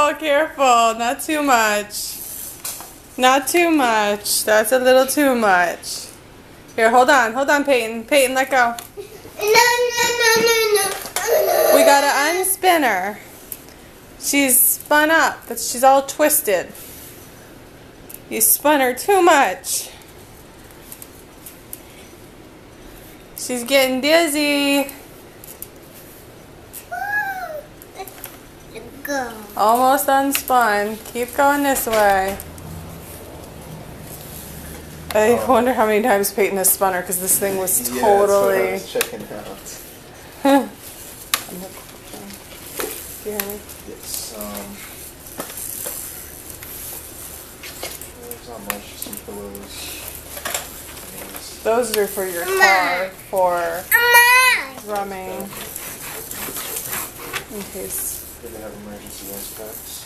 Oh, careful. Not too much. Not too much. That's a little too much. Here, hold on. Hold on, Peyton. Peyton, let go. No. We gotta unspin her. She's spun up, but she's all twisted. You spun her too much. She's getting dizzy. Go. Almost unspun. Keep going this way. I wonder how many times Peyton has spun her because this thing was totally. Yeah, that's what I was checking out. Here, honey. It's there's not much, just some pillows. Those are for your car for Mama. drumming in case. Do they have emergency ice packs?